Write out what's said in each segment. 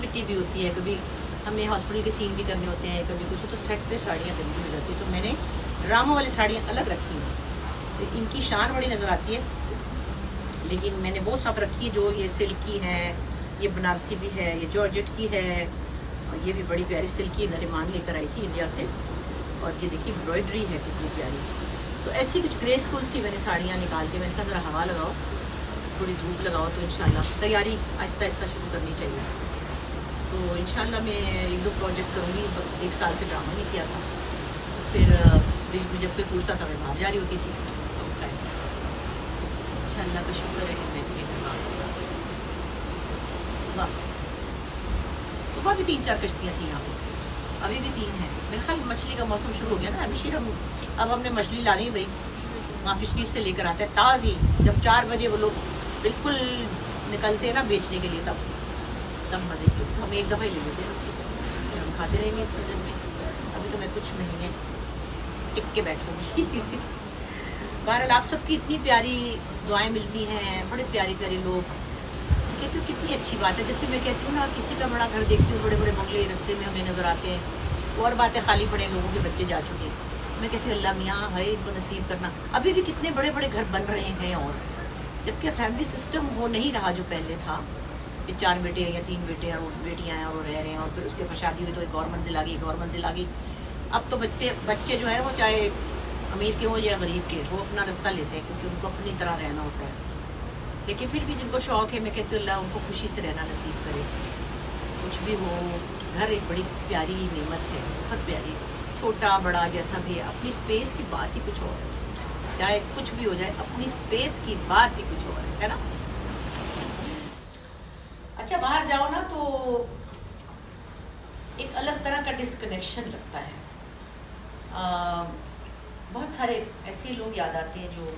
مٹی بھی ہوتی ہے, کبھی ہمیں ہاسپٹل کے سین بھی کرنے ہوتے ہیں, کبھی کچھ, تو سیٹ پہ ساڑیاں گندی ہو جاتی ہیں. تو میں نے ڈراموں والی ساڑیاں الگ رکھی ہیں, ان کی شان بڑی نظر آتی ہے, لیکن میں نے وہ سب رکھی ہے جو یہ سلک کی ہے, یہ بنارسی بھی ہے, یہ جارجٹ کی ہے, یہ بھی بڑی پیاری سلکی نریمان لے کر آئی تھی انڈیا سے, اور یہ دیکھیے امبرائڈری ہے کتنی پیاری. تو ایسی کچھ گریسفل سی میں نے ساڑیاں نکال کے, میں نے کہا ذرا ہوا لگاؤ, تھوڑی دھوپ لگاؤ, تو انشاءاللہ تیاری آہستہ آہستہ شروع کرنی چاہیے. تو انشاءاللہ میں 1-2 پروجیکٹ کروں گی. 1 سال سے ڈرامہ نہیں کیا تھا, پھر بیچ میں جب کوئی پورسا تھا میں باہر جاری ہوتی تھی. انشاءاللہ کا شکر ہے کہ میں بھی واپس آ گئی. واہ, صبح بھی 3-4 کشتیاں تھیں یہاں پہ, ابھی بھی 3 ہیں. میرے خیال مچھلی کا موسم شروع ہو گیا نا ابھی. اب ہم نے مچھلی لانی ہے بھائی, وہاں فشریز سے لے کر آتے ہیں تازی. جب 4 بجے وہ لوگ بالکل نکلتے ہیں نا بیچنے کے لیے, تب مزے کی. ہم ایک دفعہ ہی لے لیتے ہیں اس کو, پھر ہم کھاتے رہیں گے اس سیزن میں. ابھی تو میں کچھ مہینے ٹک کے بیٹھوں گی. بہرحال آپ سب کی اتنی پیاری دعائیں ملتی ہیں, بڑے پیاری پیاری لوگ کہتے ہو, کتنی اچھی بات ہے. جیسے میں کہتی ہوں نا, کسی کا بڑا گھر دیکھتی ہوں, بڑے بڑے بنگلے رستے میں ہمیں نظر آتے ہیں, اور باتیں خالی پڑے لوگوں کے بچے جا چکے ہیں. میں کہتی ہوں اللہ میاں ہے ان کو نصیب کرنا. ابھی بھی کتنے بڑے بڑے گھر بن رہے ہیں, اور جبکہ فیملی سسٹم وہ نہیں رہا جو پہلے تھا, کہ 4 بیٹے ہیں یا 3 بیٹے اور بیٹیاں ہیں اور وہ رہ رہے ہیں, اور پھر اس کے بعد شادی ہوئی تو ایک اور منزل آ گئی, ایک اور منزل آ گئی. اب تو بچے جو ہیں وہ چاہے امیر کے ہوں یا غریب کے, وہ اپنا رستہ لیتے ہیں, کیونکہ ان کو اپنی طرح رہنا ہوتا ہے. لیکن پھر بھی جن کو شوق ہے, میں کہتی ہوں اللہ ان کو خوشی سے رہنا نصیب کرے. کچھ بھی ہو, گھر ایک بڑی پیاری نعمت ہے, بہت پیاری, چھوٹا بڑا جیسا بھی ہے. اپنی اسپیس کی بات ہی کچھ اور ہے, چاہے کچھ بھی ہو جائے, اپنی اسپیس کی بات ہی کچھ اور ہے نا. اچھا, باہر جاؤ نا تو ایک الگ طرح کا ڈسکنیکشن لگتا ہے. بہت سارے ایسے لوگ یاد آتے ہیں جو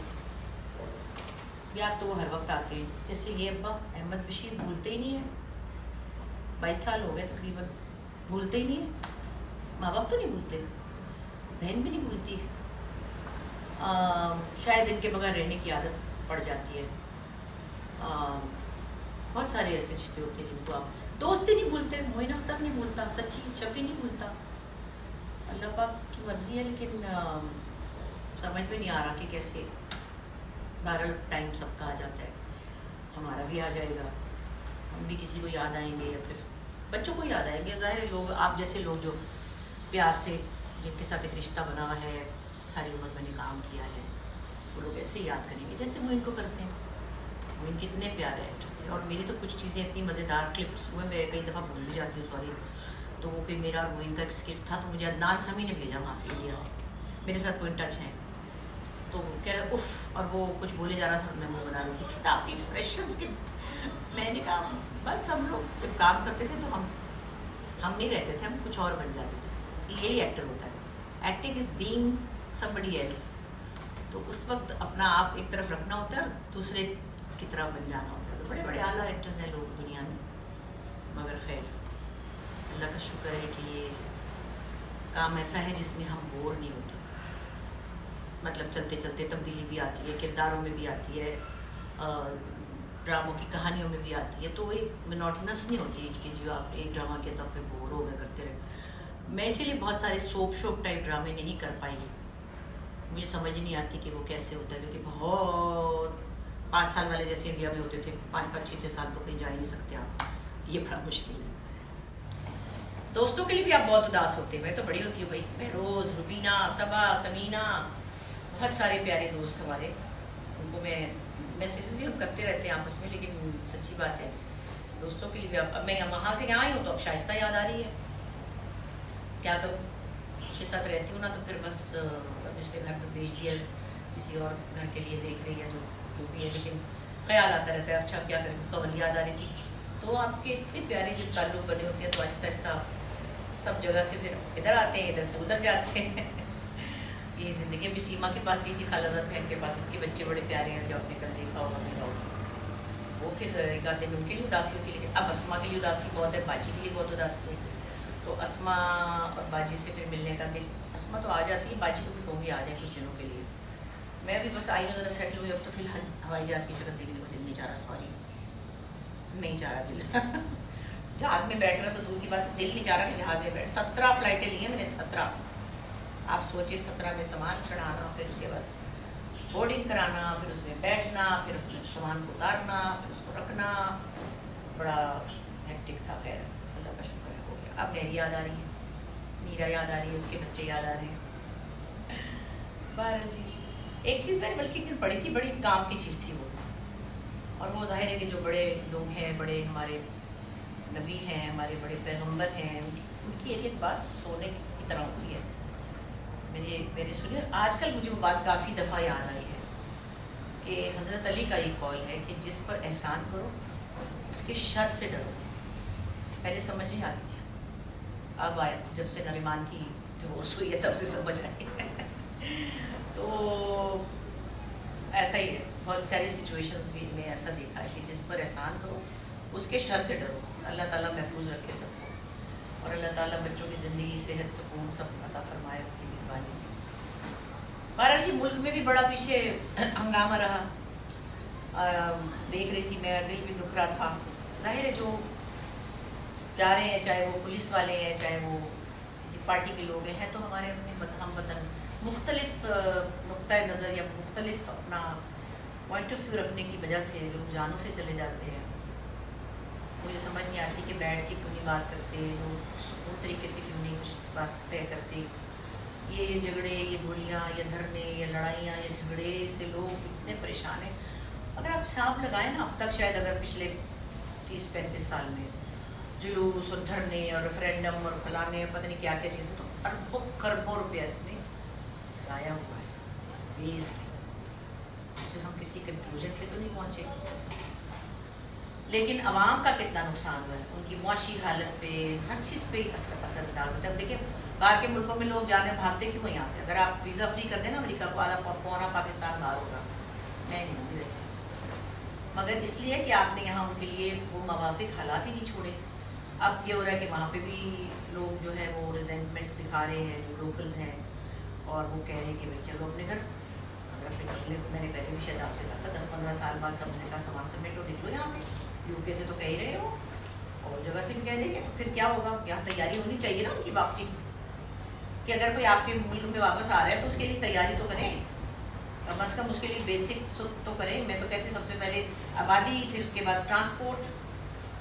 یاد تو وہ ہر وقت آتے ہیں. جیسے یہ ابا احمد بشیر بھولتے ہی نہیں ہیں, 22 سال ہو گئے تقریباً, بھولتے ہی نہیں ہیں. ماں باپ تو نہیں بھولتے, بہن بھی نہیں بھولتی, شاید ان کے بغیر رہنے کی عادت پڑ جاتی ہے. بہت سارے ایسے رشتے ہوتے ہیں جن کو آپ, دوست ہی نہیں بھولتے. معین اختر نہیں بھولتا, سچی شفیع نہیں بھولتا. اللہ پاک کی مرضی ہے, لیکن سمجھ میں نہیں آ رہا کہ کیسے. بہرحال ٹائم سب کا آ جاتا ہے, ہمارا بھی آ جائے گا, ہم بھی کسی کو یاد آئیں گے, یا پھر بچوں کو یاد آئیں گے. ظاہر ہے لوگ, آپ جیسے لوگ جو پیار سے, جن کے ساتھ ایک رشتہ بنا ہوا ہے, ساری عمر میں نے کام کیا ہے, وہ لوگ ایسے یاد کریں گے جیسے وہ ان کو کرتے ہیں. وہ ان کتنے پیارے ایکٹر تھے. اور میری تو کچھ چیزیں اتنی مزیدار کلپس ہوئے, میں کئی دفعہ بھول بھی جاتی ہوں, سوری. تو وہ کہ میرا اور وہ ان کا ایک اسکٹ تھا, تو مجھے عدنان سمیع نے بھیجا وہاں سے, انڈیا سے. میرے ساتھ وہ ان ٹچ ہیں, تو وہ کہہ رہا اف, اور وہ کچھ بولے جا رہا تھا, میں وہ بنا رہی تھی خطاب کے ایکسپریشنس کے. میں نے کہا بس ہم لوگ جب کام کرتے تھے تو ہم نہیں رہتے تھے, ہم کچھ اور بن جاتے تھے. یہی ایکٹر ہوتا ہے, acting is being somebody else. تو اس وقت اپنا آپ ایک طرف رکھنا ہوتا ہے اور دوسرے کی طرح بن جانا ہوتا ہے. تو بڑے بڑے اعلیٰ ایکٹرز ہیں لوگ دنیا میں, مگر خیر اللہ کا شکر ہے کہ یہ کام ایسا ہے جس میں ہم بور نہیں ہوتے. مطلب چلتے چلتے تبدیلی بھی آتی ہے, کرداروں میں بھی آتی ہے, ڈراموں کی کہانیوں میں بھی آتی ہے. تو وہ ایک منوٹنس نہیں ہوتی کہ جو آپ ایک ڈرامہ کیا تو پھر بور ہو گئے کرتے رہے. میں اسی لیے بہت سارے سوپ شوپ ٹائپ ڈرامے نہیں کر پائی. مجھے سمجھ نہیں آتی کہ وہ کیسے ہوتا ہے, کیونکہ بہت 5 سال والے جیسے انڈیا میں ہوتے تھے, 5 6 سال تو کہیں جا ہی نہیں سکتے آپ. یہ بڑا مشکل ہے. دوستوں کے لیے بھی آپ بہت اداس ہوتے ہیں. میں تو بڑی ہوتی ہوں بھائی, بہروز, روبینہ, صبا, سمینہ, بہت سارے پیارے دوست ہمارے. ان کو میں میسیجز بھی ہم کرتے رہتے ہیں آپس میں, لیکن سچی بات ہے دوستوں کے لیے بھی اب میں وہاں سے یہاں آئی ہوں تو اب شائستہ یاد آ رہی ہے. کیا کروں, 6 7 رہتی ہوں نا, تو پھر بس دوسرے گھر تو بھیج دیا, کسی اور گھر کے لیے دیکھ رہی ہے تو جو بھی ہے. لیکن خیال آتا رہتا ہے, اچھا کیا کریں, قبل یاد آ رہی تھی. تو آپ کے اتنے پیارے جب تعلق بنے ہوتے ہیں تو آہستہ آہستہ سب جگہ سے پھر ادھر آتے ہیں, ادھر سے ادھر جاتے ہیں. یہ زندگی بھی. سیما کے پاس گئی تھی, خالہ زاد بہن کے پاس, اس کے بچے بڑے پیارے ہیں جو آپ نے کل دیکھا ہوگا میرا. وہ پھر ایک آدھے دن ان کے لیے اداسی ہوتی ہے, لیکن اب اسما کے لیے اداسی بہت ہے, باجی کے لیے بہت اداسی ہے. تو اسما اور باجی سے پھر ملنے کا دن, اسما تو آ جاتی ہے, باجی کو بھی کہوں گی آ جائے کچھ دنوں کے لیے. میں بھی بس آئی ہوں, ذرا سیٹل ہوئی. اب تو فی الحال ہوائی جہاز کی شکل دیکھنے کو دل نہیں چاہ رہا, سوری نہیں چاہ رہا دل. جہاز میں بیٹھنا تو دور کی بات، دل نہیں چاہ رہا کہ جہاز میں بیٹھ. 17 فلائٹیں لی ہیں میں نے، 17. آپ سوچیں 17 میں سامان چڑھانا، پھر اس کے بعد بورڈنگ کرانا، پھر اس میں بیٹھنا، پھر سامان کو اتارنا، پھر اس کو رکھنا. بڑا ہیکٹک تھا. خیر اللہ کا شکر ہے ہو گیا. اب نہری یاد آ رہی ہے، میرا یاد آ رہی ہے، اس کے بچے یاد آ رہے ہیں. بہرحال جی ایک چیز میں نے بلکہ ایک دن پڑھی تھی، بڑی کام کی چیز تھی وہ، اور وہ ظاہر ہے کہ جو بڑے لوگ ہیں، بڑے ہمارے نبی ہیں، ہمارے بڑے پیغمبر ہیں، ان کی ایک ایک بات سونے کی طرح ہوتی ہے. میرے سنیے، آج کل مجھے وہ بات کافی دفعہ یاد آئی ہے کہ حضرت علی کا یہ قول ہے کہ جس پر احسان کرو اس کے شر سے ڈرو. پہلے سمجھ نہیں آتی تھی، اب آئے جب سے نریمان کی ڈیورس ہوئی ہے تب سے سمجھ آئی ہے. تو ایسا ہی ہے، بہت ساری سچویشنز بھی میں ایسا دیکھا ہے کہ جس پر احسان کرو اس کے شر سے ڈرو. اللہ تعالیٰ محفوظ رکھے سب کو، اور اللہ تعالیٰ بچوں کی زندگی، صحت، سکون سب عطا فرمائے اس کی مہربانی سے. بہرحال جی ملک میں بھی بڑا پیچھے ہنگامہ رہا. دیکھ رہی تھی میں، دل بھی دکھ رہا تھا. ظاہر ہے جو جا رہے ہیں، چاہے وہ پولیس والے ہیں، چاہے وہ کسی پارٹی کے لوگ ہیں، تو ہمارے اپنے ہم وطن مختلف نقطۂ نظر یا مختلف اپنا پوائنٹ آف ویو رکھنے کی وجہ سے لوگ جانوں سے چلے جاتے ہیں. مجھے سمجھ نہیں آتی کہ بیٹھ کے کیوں نہیں بات کرتے لوگ، سکون طریقے سے کیوں نہیں کچھ بات طے کرتے. یہ جھگڑے، یہ گولیاں، یا دھرنے، یا لڑائیاں، یا جھگڑے سے لوگ اتنے پریشان ہیں. اگر آپ حساب لگائیں نا، اب تک شاید اگر پچھلے 30-35 سال میں جلوس اور دھرنے اور ریفرینڈم اور فلانے پتہ نہیں کیا کیا چیزیں، تو اربوں کروڑوں روپیہ اس میں ضائع ہوا ہے، ویسٹ ہوا ہے. اس سے ہم کسی کنکلوژن پہ تو نہیں پہنچے، لیکن عوام کا کتنا نقصان ہوا ہے، ان کی معاشی حالت پہ، ہر چیز پہ اثر انداز ہوتا ہے. اب دیکھیں باہر کے ملکوں میں لوگ جانے بھاگتے کیوں ہیں یہاں سے؟ اگر آپ ویزا فری کر دیں نا امریکہ کو، آدھا پونا پاکستان باہر ہوگا. میں نہیں ہوں ویسے، مگر اس لیے کہ آپ نے یہاں ان کے لیے وہ موافق حالات ہی نہیں چھوڑے. اب یہ ہو رہا ہے کہ وہاں پہ بھی لوگ جو ہے وہ ریزنٹمنٹ دکھا رہے ہیں، جو لوکلز ہیں، اور وہ کہہ رہے ہیں کہ بھائی چلو اپنے گھر. اگر اپنے نکلے، میں نے پہلے بھی شاید آپ سے کہا تھا 10-15 سال بعد سب نے کہا سامان سمیٹو نکلو یہاں سے. یو کے سے تو کہہ ہی رہے ہو، اور جگہ سے بھی کہہ دیں گے، تو پھر کیا ہوگا؟ یہاں تیاری ہونی چاہیے نا ان کی واپسی کی، کہ اگر کوئی آپ کے ملک میں واپس آ رہا ہے تو اس کے لیے تیاری تو کریں، کم از کم اس کے لیے بیسک تو کریں. میں تو کہتی ہوں سب سے پہلے آبادی، پھر اس کے بعد ٹرانسپورٹ،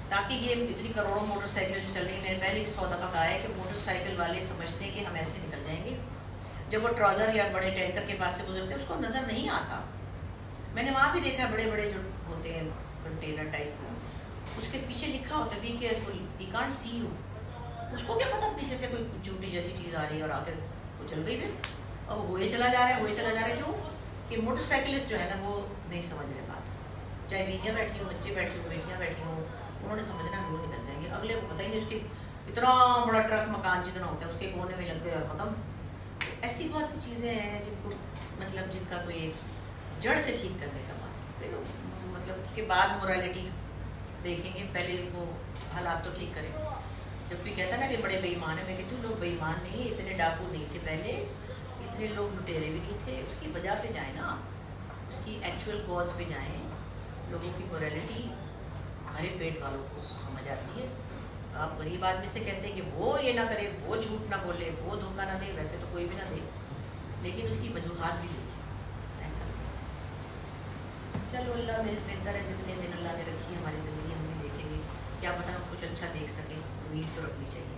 تاکہ یہ اتنی کروڑوں موٹر سائیکلیں جو چل رہی ہیں. میں نے پہلے بھی 100 دفعہ کہا ہے کہ موٹر سائیکل والے سمجھتے ہیں کہ ہم ایسے نکل جائیں گے، جب وہ ٹرالر یا بڑے ٹینکر کے پاس سے گزرتے ہیں اس کو نظر نہیں آتا. میں نے وہاں بھی دیکھا بڑے بڑے جو ہوتے ہیں کنٹینر ٹائپ، اس کے پیچھے لکھا ہوتا ہے be careful, we can't see you. اس کو کیا پتا پیچھے سے کوئی چوٹی جیسی چیز آ رہی ہے اور آ کے وہ چل گئی پھر، اور وہ ہوئے چلا جا رہا ہے، ہوئے چلا جا رہا ہے. کیوں کہ موٹر سائیکلسٹ جو ہے نا وہ نہیں سمجھ رہے بات. چاہے بیویاں بیٹھی ہوں، بچے بیٹھے ہوں، بیٹیاں بیٹھی ہوں، انہوں نے سمجھنا ہم لوگ نکل جائیں گے. اگلے کو پتہ ہی نہیں، اس کے اتنا بڑا ٹرک مکان جتنا ہوتا ہے اس کے کونے میں لگ گئے اور ختم. ایسی بہت سی چیزیں ہیں جن کو مطلب جن کا کوئی ایک جڑ سے ٹھیک کرنے کا پھر مطلب اس کے بعد مورالٹی دیکھیں گے. پہلے وہ حالات تو ٹھیک کریں. جب کوئی کہتا ہے نا کہ بڑے بے ایمان ہیں، میں کہتی ہوں لوگ بے ایمان نہیں، اتنے ڈاکو نہیں تھے پہلے، اتنے لوگ لٹیرے بھی نہیں تھے. اس کی وجہ پہ جائیں نا، اس کی ایکچوئل کاز پہ جائیں. لوگوں کی مورالٹی ہمارے پیٹ والوں کو سمجھ آتی ہے. آپ غریب آدمی سے کہتے ہیں کہ وہ یہ نہ کرے، وہ جھوٹ نہ بولے، وہ دھوکہ نہ دے، ویسے تو کوئی بھی نہ دے، لیکن اس کی وجوہات بھی دے. ایسا چلو اللہ میرے بہتر ہے، جتنے دن اللہ نے رکھی ہماری زندگی ہم بھی دیکھیں گے، کیا پتہ ہم کچھ اچھا دیکھ سکیں. امید تو رکھنی چاہیے.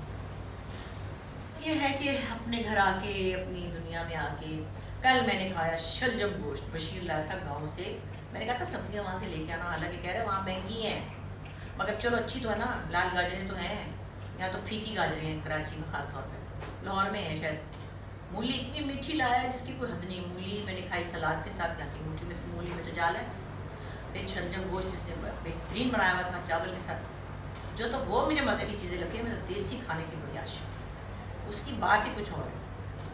یہ ہے کہ اپنے گھر آ کے، اپنی دنیا میں آ کے، کل میں نے کھایا شلجم گوشت، بشیر لایا تھا گاؤں سے. میں نے کہا تھا سبزیاں وہاں سے لے کے آنا، حالانکہ کہہ رہے وہاں مہنگی ہیں، مگر چلو اچھی تو ہے نا، لال گاجریں تو ہیں. یہاں تو پھیکی گاجریں ہیں کراچی میں، خاص طور پہ لاہور میں ہیں شاید. مولی اتنی میٹھی لایا ہے جس کی کوئی حد نہیں. مولی میں نے کھائی سلاد کے ساتھ، کیا کہ مولی میں تو جال ہے. پھر شلجم گوشت جس نے بہترین بنایا ہوا تھا چاول کے ساتھ، جو تو وہ مجھے مزے کی چیزیں لگتی ہیں. میں دیسی کھانے کی بڑی عاشق ہے، اس کی بات ہی کچھ اور ہے.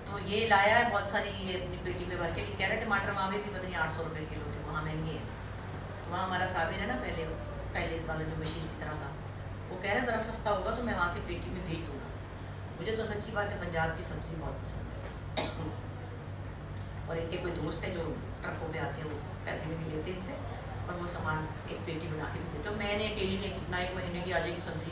تو یہ لایا ہے بہت ساری، یہ اپنی پیٹی میں بھر کے. کیرٹ ٹماٹر وہاں بھی پتہ نہیں 800 روپے کلو تھے، وہاں مہنگے ہیں. وہاں ہمارا صابر ہے نا پہلے والا جو بشیر کی طرح تھا، وہ کہہ رہا ہے ذرا سستا ہوگا تو میں وہاں سے پیٹی میں بھیج دوں گا. مجھے تو سچی بات ہے پنجاب کی سبزی بہت پسند ہے، اور ان کے کوئی دوست ہیں جو ٹرکوں پہ آتے ہیں، وہ پیسے بھی نہیں لیتے ان سے، اور وہ سامان ایک پیٹی بنا کے بھی دیتے. تو میں نے اکیلی نے کتنا، ایک مہینے کی آ جائے گی سبزی.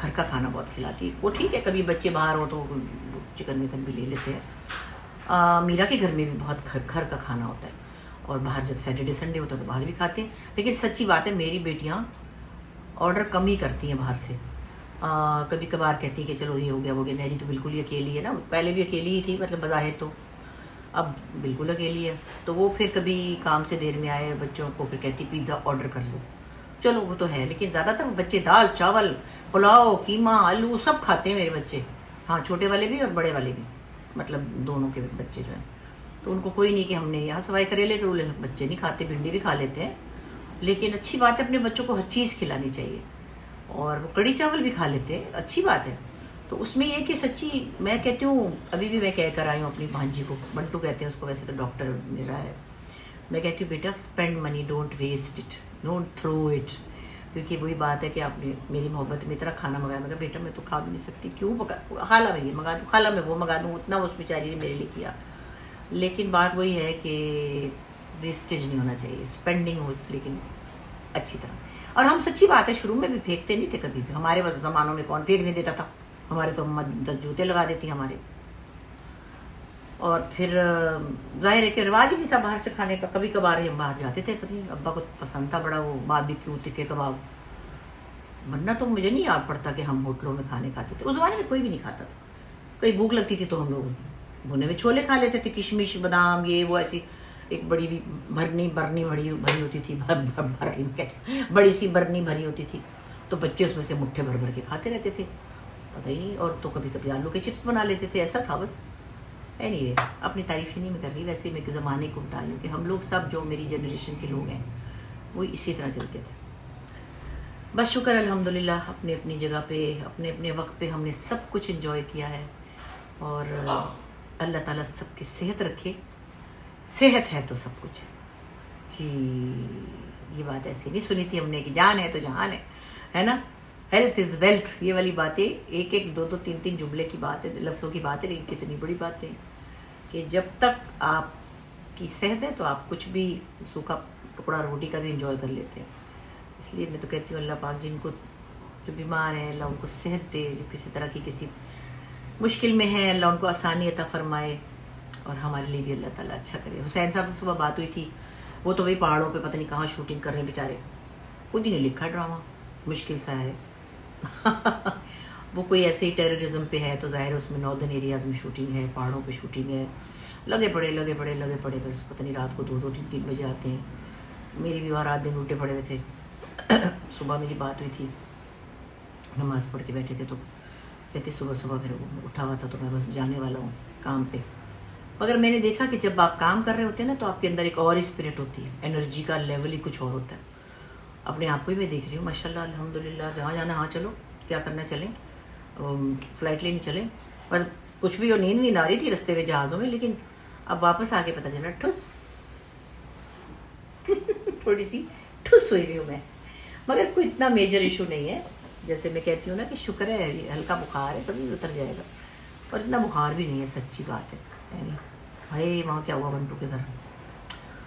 گھر کا کھانا بہت کھلاتی ہے. وہ ٹھیک ہے کبھی بچے باہر ہوں تو چکن وکن بھی لے لیتے ہیں. میرا کے گھر میں بھی بہت گھر کا کھانا ہوتا ہے, اور باہر جب سیٹرڈے سنڈے ہوتا ہے تو باہر بھی کھاتے ہیں. لیکن سچی بات ہے میری بیٹیاں آرڈر کم ہی کرتی ہیں باہر سے. کبھی کبھار کہتی ہیں کہ چلو یہ ہو گیا وہ گیا. نیری تو بالکل ہی اکیلی ہے نا, پہلے بھی اکیلی ہی تھی مطلب بظاہر تو, اب بالکل اکیلی ہے. تو وہ پھر کبھی کام سے دیر میں آئے بچوں کو پھر کہتی پیزا آرڈر کر لو. چلو وہ تو ہے, لیکن زیادہ تر بچے دال چاول پلاؤ قیمہ آلو سب کھاتے ہیں میرے بچے. ہاں چھوٹے والے بھی اور بڑے والے بھی, مطلب دونوں کے بچے جو ہیں. تو ان کو کوئی نہیں کہ ہم نے یہاں سوائے کریلے کے بچے نہیں کھاتے, بھنڈی بھی کھا لیتے ہیں. لیکن اچھی بات ہے اپنے بچوں کو ہر چیز کھلانی چاہیے, اور وہ کڑی چاول بھی کھا لیتے ہیں, اچھی بات ہے. تو اس میں یہ کہ سچی میں کہتی ہوں, ابھی بھی میں کہہ کر آئی ہوں اپنی بھانجی کو, منٹو کہتے ہیں اس کو, ویسے تو ڈاکٹر میرا ہے. میں کہتی ہوں بیٹا spend money, don't waste it, don't throw it. کیونکہ وہی بات ہے کہ آپ نے میری محبت میں اتنا کھانا منگایا. میں کہا بیٹا میں تو کھا بھی نہیں سکتی, کیوں خالہ میں یہ منگا دوں, خالہ میں وہ منگا دوں, اتنا اس بیچاری نے میرے لیے کیا. لیکن بات وہی ہے کہ ویسٹیج نہیں ہونا چاہیے, اسپینڈنگ ہو لیکن اچھی طرح. اور ہم سچی بات ہے شروع میں بھی پھینکتے نہیں تھے کبھی بھی. ہمارے بس زمانوں میں کون پھینکنے دیتا تھا, ہمارے تو اماں 10 جوتے لگا دیتی ہمارے. اور پھر ظاہر ہے کہ رواج بھی تھا باہر سے کھانے کا. کبھی کبھار ہم باہر جاتے تھے, پتہ نہیں ابا کو پسند تھا بڑا وہ باربیکیو تکے کباب, ورنہ تو مجھے نہیں یاد پڑتا کہ ہم ہوٹلوں میں کھانے کھاتے تھے. اس زمانے میں کوئی بھی نہیں کھاتا تھا. کئی بھوک لگتی تھی تو ہم لوگ بھنے ہوئے چھولے کھا لیتے تھے, کشمش بادام یہ وہ, ایسی ایک بڑی برنی بھری ہوتی تھی, بڑی سی برنی بھری ہوتی تھی, تو بچے اس میں سے مٹھے بھر کے کھاتے رہتے تھے, پتہ ہی نہیں. اور تو کبھی کبھی آلو کے چپس بنا لیتے تھے, ایسا تھا بس. اینی وے اپنی تعریف ہی نہیں میں کر رہی, ویسے میں زمانے کو بتا رہی ہوں کہ ہم لوگ سب جو میری جنریشن کے لوگ ہیں وہ اسی طرح چلتے تھے. بس شکر الحمدللہ اپنے اپنی جگہ پہ اپنے اپنے وقت پہ ہم نے سب کچھ انجوائے کیا ہے. اور اللہ تعالیٰ سب کی صحت رکھے, صحت ہے تو سب کچھ ہے جی. یہ بات ایسی نہیں سنی تھی ہم نے کہ جان ہے تو جہان ہے نا, ہیلتھ از ویلتھ, یہ والی باتیں ایک ایک دو دو تین تین جملے کی بات ہے, لفظوں کی بات ہے, لیکن کتنی بڑی بات ہے کہ جب تک آپ کی صحت ہے تو آپ کچھ بھی سوکھا ٹکڑا روٹی کا بھی انجوائے کر لیتے ہیں. اس لیے میں تو کہتی ہوں اللہ پاک جن کو جو بیمار ہیں اللہ ان کو صحت دے, جو کسی طرح کی کسی مشکل میں ہے اللہ ان کو آسانی عطا فرمائے, اور ہمارے لیے بھی اللہ تعالیٰ اچھا کرے. حسین صاحب سے صبح بات ہوئی تھی, وہ تو وہی پہاڑوں پہ پتہ نہیں کہاں شوٹنگ کر رہے ہیں بیچارے, خود ہی نے لکھا ڈرامہ, مشکل سا ہے. وہ کوئی ایسے ہی ٹیررزم پہ ہے تو ظاہر ہے اس میں ناردرن ایریاز میں شوٹنگ ہے, پہاڑوں پہ شوٹنگ ہے, لگے پڑے بس پتہ نہیں رات کو 2-3 بجے آتے ہیں. میری بھی وہاں رات دن الٹے پڑے ہوئے تھے. صبح میری بات ہوئی تھی, نماز پڑھ کے بیٹھے تھے, تو کہتے صبح پھر اٹھا ہوا تھا تو میں بس جانے والا ہوں کام پہ. مگر میں نے دیکھا کہ جب آپ کام کر رہے ہوتے ہیں نا تو آپ کے اندر ایک اور اسپرٹ ہوتی ہے, انرجی کا لیول ہی کچھ اور ہوتا ہے. اپنے آپ کو ہی میں دیکھ رہی ہوں ماشاء اللہ الحمدللہ, جہاں جانا ہاں چلو, کیا کرنا چلیں, فلائٹ لینے چلیں. پر کچھ بھی اور نیند آ رہی تھی رستے میں جہازوں میں, لیکن اب واپس آ کے پتہ چلا ٹھس تھوڑی سی ٹھس ہوئی ہوئی ہوں میں. مگر کوئی اتنا میجر ایشو نہیں ہے, جیسے میں کہتی ہوں نا کہ شکر ہے ہلکا بخار ہے, کبھی اتر جائے گا. اور اتنا بخار بھی نہیں ہے, سچی بات ہے. یعنی بھائی وہاں کیا ہوا منٹو کے گھر,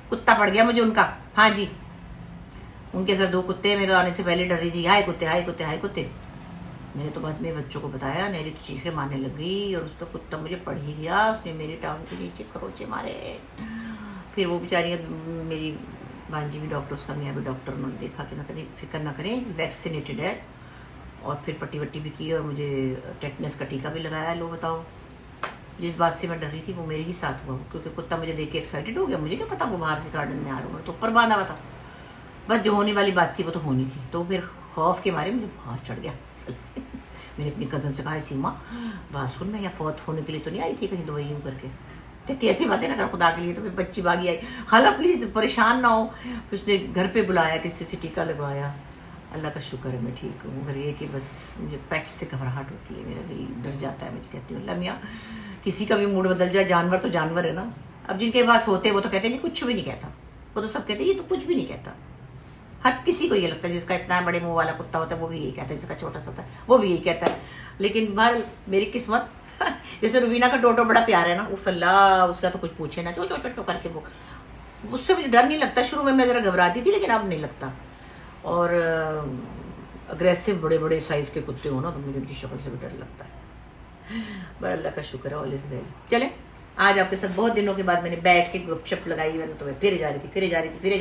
کتا پڑ گیا مجھے ان کا. ہاں جی, ان کے گھر 2 کتے, میں تو آنے سے پہلے ڈر رہی تھی, ہائے کتے. میں نے تو بعد میں بچوں کو بتایا, میری تو چیخیں مارنے لگ گئی, اور اس کا کتا مجھے پڑ ہی گیا, اس نے میری ٹانگ کے نیچے کروچے مارے. پھر وہ بیچاری میری بانجی بھی ڈاکٹر, اس کا میاں بھی ڈاکٹر, انہوں نے دیکھا کہ نہ کریں, فکر نہ کریں, ویکسینیٹڈ ہے. اور پھر پٹی وٹی بھی کی, اور مجھے ٹیٹنس کا ٹیکا بھی لگایا. لو بتاؤ, جس بات سے میں ڈر رہی تھی وہ میرے ہی ساتھ ہوا, کیونکہ کتا مجھے دیکھ کے ایکسائٹیڈ ہو گیا. مجھے کیا پتا وہ باہر سے گارڈن میں آ رہا ہوں, تو اوپر باندھا ہوا تھا. بس جو ہونے والی بات تھی وہ تو ہونی تھی. تو پھر خوف کے مارے مجھے بہت چڑھ گیا. میں نے اپنی کزن سے کہا, سیما بات سن, میں یہاں فوت ہونے کے لیے تو نہیں آئی تھی کہیں دوائی یوں کر کے. کہتی ایسی باتیں نہ کر خدا کے لیے. تو پھر بچی باغی آئی, خالہ پلیز پریشان نہ ہو. پھر اس نے گھر پہ بلایا, کسی سے ٹیکا لگوایا. اللہ کا شکر ہے میں ٹھیک ہوں. مگر یہ کہ بس مجھے پیٹس سے گھبراہٹ ہوتی ہے, میرا دل ڈر جاتا ہے. مجھے کہتی ہوں اللہ میاں کسی کا بھی موڈ بدل جائے, جانور تو جانور ہے نا. اب جن کے پاس ہوتے وہ تو کہتے نہیں, کچھ بھی نہیں کہتا. وہ تو سب کہتے یہ تو کچھ بھی نہیں کہتا. ہر کسی کو یہ لگتا ہے, جس کا اتنا بڑے منہ والا کتا ہوتا ہے وہ بھی یہی کہتا ہے, جس کا چھوٹا سا ہوتا ہے وہ بھی یہی کہتا ہے. لیکن بہر میری قسمت جیسے روبینہ کا ٹوٹو بڑا پیارا ہے نا, اف اللہ, اس کا تو کچھ پوچھے نا, چو کر کے وہ, اس سے مجھے ڈر نہیں لگتا. شروع میں ذرا گھبراتی تھی لیکن اب نہیں لگتا. اور اگریسو بڑے بڑے سائز کے کتے ہو نا تو مجھے ان کی شکل سے بھی ڈر لگتا ہے. پر اللہ کا شکر ہے آل از ویل. چلیں آج آپ کے ساتھ بہت دنوں کے بعد میں نے بیٹھ کے گپ شپ لگائی, ورنہ تو میں پھرے جا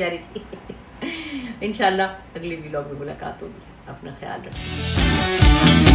رہی تھی. انشاءاللہ اگلی ولاگ میں ملاقات ہوگی. اپنا خیال رکھیں.